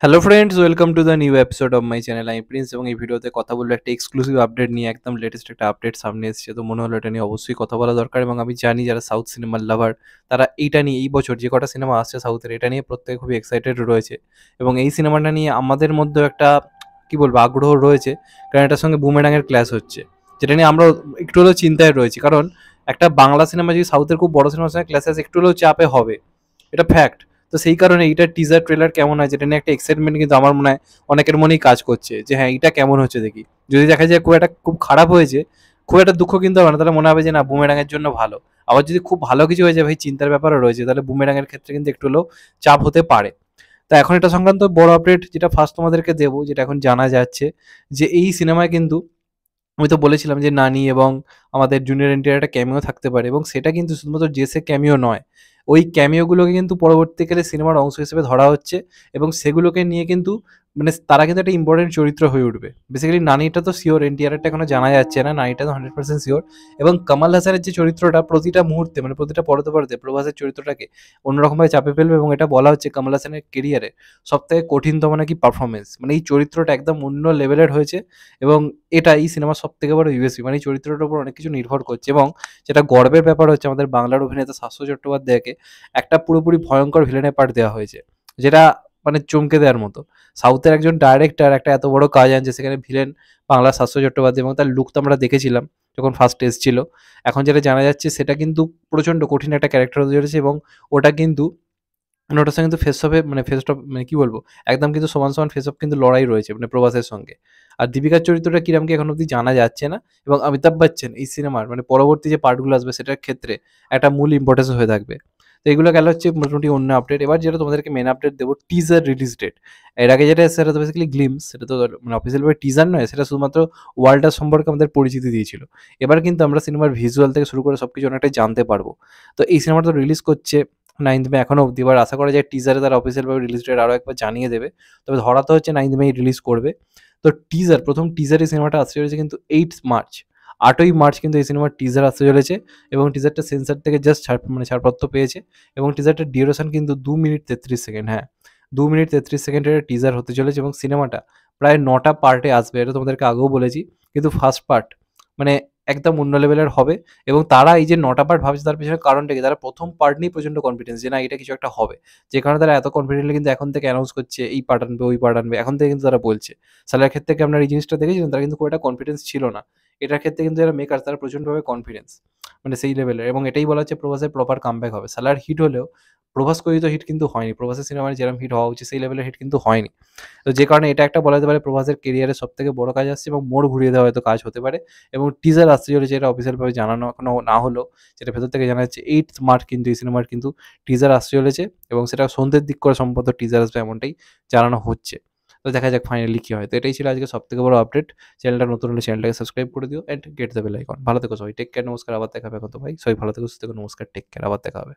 Hello friends, welcome to the new episode of my channel. আমি Prince এবং এই ভিডিওতে কথা বলবো একটা এক্সক্লুসিভ আপডেট নিয়ে। একদম লেটেস্ট একটা আপডেট সামনে এসেছে, তো মনে হলো এটা নিয়ে অবশ্যই কথা বলা দরকার। এবং আমি জানি যারা সাউথ সিনেমার লাভার তারা এইটা নিয়ে, এই বছর যে কটা সিনেমা আসছে সাউথের, এটা নিয়ে প্রত্যেকে খুবই এক্সাইটেড রয়েছে। এবং এই সিনেমাটা নিয়ে আমাদের মধ্যেও একটা কি বলবো আগ্রহ রয়েছে, কারণ এটার সঙ্গে বুমেরাঙের ক্লাস হচ্ছে, যেটা নিয়ে আমরা একটু হলেও চিন্তায় রয়েছি। কারণ একটা বাংলা সিনেমা যদি সাউথের খুব বড় সিনেমার সঙ্গে ক্লাস একটু হলেও চাপে হবে, এটা ফ্যাক্ট। তো সেই কারণে এইটার টিজার ট্রেলার কেমন হয় যেটা নিয়ে একটা এক্সাইটমেন্ট কিন্তু আমার মনে হয় অনেকের মনেই কাজ করছে, যে হ্যাঁ এটা কেমন হচ্ছে দেখি। যদি দেখা যায় খুব খারাপ হয়েছে, খুব একটা দুঃখ কিন্তু হবে না, তাহলে মনে হবে যে না বুমেরাঙের জন্য ভালো। আবার যদি খুব ভালো কিছু হয়ে যায়, ভাই চিন্তার ব্যাপারও রয়েছে, তাহলে বুমেরাঙের ক্ষেত্রে কিন্তু একটু হলেও চাপ হতে পারে। তো এখন এটা সংক্রান্ত বড় আপডেট যেটা ফার্স্ট তোমাদেরকে দেবো, যেটা এখন জানা যাচ্ছে, যে এই সিনেমায় কিন্তু আমি তো বলেছিলাম যে নানি এবং আমাদের জুনিয়র এনটিআর একটা ক্যামিও থাকতে পারে, এবং সেটা কিন্তু শুধুমাত্র জেসে ক্যামিও নয়, ওই ক্যামিওগুলোকে কিন্তু পরবর্তীকালে সিনেমার অংশ হিসেবে ধরা হচ্ছে। এবং সেগুলোকে নিয়ে কিন্তু মানে তারা কিন্তু একটা ইম্পর্টেন্ট চরিত্র হয়ে উঠবে। বেসিক্যালি নানিটা তো শিওর, এনটিআরটা এখনো জানা যাচ্ছে না, নানিটা তো 100% শিওর। এবং কামাল হাসানের যে চরিত্রটা প্রতিটা মুহূর্তে মানে প্রতিটা পরতে পরতে প্রভাসের চরিত্রটাকে অন্যরকমভাবে চাপে ফেলবে, এবং এটা বলা হচ্ছে কামাল হাসানের কেরিয়ারে সব থেকে কঠিনতম নাকি পারফরমেন্স। মানে এই চরিত্রটা একদম অন্য লেভেলের হয়েছে, এবং এটা এই সিনেমার সবথেকে বড় ইউএসপি। মানে এই চরিত্রটার উপর অনেক কিছু নির্ভর করছে। এবং যেটা গর্বের ব্যাপার হচ্ছে, আমাদের বাংলার অভিনেতা শাশ্বত চট্টোপাধ্যায়কে একটা পুরোপুরি ভয়ঙ্কর ভিলেনের পার্ট দেওয়া হয়েছে, যেটা মানে চমকে দেওয়ার মতো। সাউথের একজন ডাইরেক্টর একটা এত বড় কাজ আনছে, সেখানে ভিলেন বাংলা শাশ্বত চট্টোপাধ্যায়, এবং তার লুক তো আমরা দেখেছিলাম যখন ফার্স্ট এসেছিল। এখন যেটা জানা যাচ্ছে সেটা কিন্তু প্রচণ্ড কঠিন একটা ক্যারেক্টার হতে চলেছে, এবং ওটা কিন্তু মানে ওটার সঙ্গে কিন্তু ফেস অফে মানে ফেস অফ মানে কি বলবো, একদম কিন্তু সমান সমান ফেস অফ কিন্তু লড়াই রয়েছে মানে প্রভাসের সঙ্গে। আর দীপিকার চরিত্রটা কিরম কি এখন অব্দি জানা যাচ্ছে না। এবং অমিতাভ বচ্চন এই সিনেমার মানে পরবর্তী যে পার্টগুলো আসবে সেটার ক্ষেত্রে একটা মূল ইম্পর্টেন্স হয়ে থাকবে। তো এগুলো গেল হচ্ছে মোটামুটি অন্য আপডেট। এবার যেটা তোমাদেরকে মেন আপডেট দেবো, টিজার রিলিজ ডেট। এর আগে যেটা সেটা তো বেসিক্যালি গ্লিমস, সেটা তো মানে অফিসিয়ালভাবে টিজার নয়, সেটা শুধুমাত্র ওয়ার্ল্ডটার সম্পর্কে আমাদের পরিচিতি দিয়েছিল। এবার কিন্তু আমরা সিনেমার ভিজুয়াল থেকে শুরু করে সব কিছু অনেকটাই জানতে পারবো। তো এই সিনেমাটা তো রিলিজ করছে 9th মে এখনো অব্দি। এবার আশা করা যায় টিজারে তারা অফিসিয়ালভাবে রিলিজ ডেট আরও একবার জানিয়ে দেবে। তবে ধরা তো হচ্ছে 9th মে রিলিজ করবে। তো টিজার, প্রথম টিজারে সিনেমাটা আসতে চলেছে কিন্তু 8th মার্চ। 8ই মার্চ কিন্তু এই সিনেমার টিজার আসতে চলেছে, এবং টিজারটা সেন্সর থেকে জাস্ট ছাড়পত্র পেয়েছে। এবং টিজারটার ডিউরেশন কিন্তু 2 মিনিট 33 সেকেন্ড। হ্যাঁ, 2 মিনিট 33 সেকেন্ডের টিজার হতে চলেছে, এবং সিনেমাটা প্রায় 9টা পার্টে আসবে। এটা তোমাদেরকে আগেও বলেছি। কিন্তু ফার্স্ট পার্ট মানে একদম অন্য লেভেলের হবে। এবং তারা এই যে 9টা পার্ট ভাবছে, তার পেছনে কারণটা কি? তারা প্রথম পার্ট নিয়ে প্রচণ্ড কনফিডেন্স যে না এটা কিছু একটা হবে। যে কারণে তারা এত কনফিডেন্টলি কিন্তু এখন থেকে অ্যানাউন্স করছে এই পার্ট আনবে, ওই পার্ট আনবে। এখন থেকে কিন্তু তারা বলছে। সালার ক্ষেত্রে কি আপনারা এই জিনিসটা দেখেছিলেন? তারা কিন্তু খুব একটা কনফিডেন্স ছিল না। এটার ক্ষেত্রে কিন্তু যারা মেকার তারা প্রচণ্ডভাবে কনফিডেন্স। মানে সেই লেভেলের। এবং এটাই বলা হচ্ছে প্রভাসের প্রপার কামব্যাক হবে। সালার হিট হলেও প্রভাস কৈরিত হিট কিন্তু হয়নি। প্রভাসের সিনেমায় যেরকম হিট হওয়া উচিত সেই লেভেলের হিট কিন্তু হয়নি। তো যে কারণে এটা একটা বলা যেতে পারে প্রভাসের কেরিয়ারের সবথেকে বড় কাজ আসছে, এবং মোড় ঘুরিয়ে দেওয়া হয়তো কাজ হতে পারে। এবং টিজার আসতে চলেছে, এটা অফিসিয়ালভাবে জানানো এখনো না হলেও যেটা ভেতর থেকে জানা যাচ্ছে 8th মার্চ কিন্তু এই সিনেমার কিন্তু টিজার আসতে চলেছে, এবং সেটা সন্ধ্যের দিক করে সম্ভবত টিজার আসবে এমনটাই জানানো হচ্ছে। তো দেখা যাক ফাইনালি কি হয়। তো এটাই ছিল আজকে সবথেকে বড় আপডেট। চ্যানেলটা নতুন হলে চ্যানেলটাকে সাবস্ক্রাইব করে দিও and get the bell icon. ভালো থেকো সবাই। Take care. নমস্কার। আবার দেখা হবে কত ভাই। সবাই ভালো থেকো, সুস্থ থেকো। নমস্কার। Take care. আবার দেখা হবে।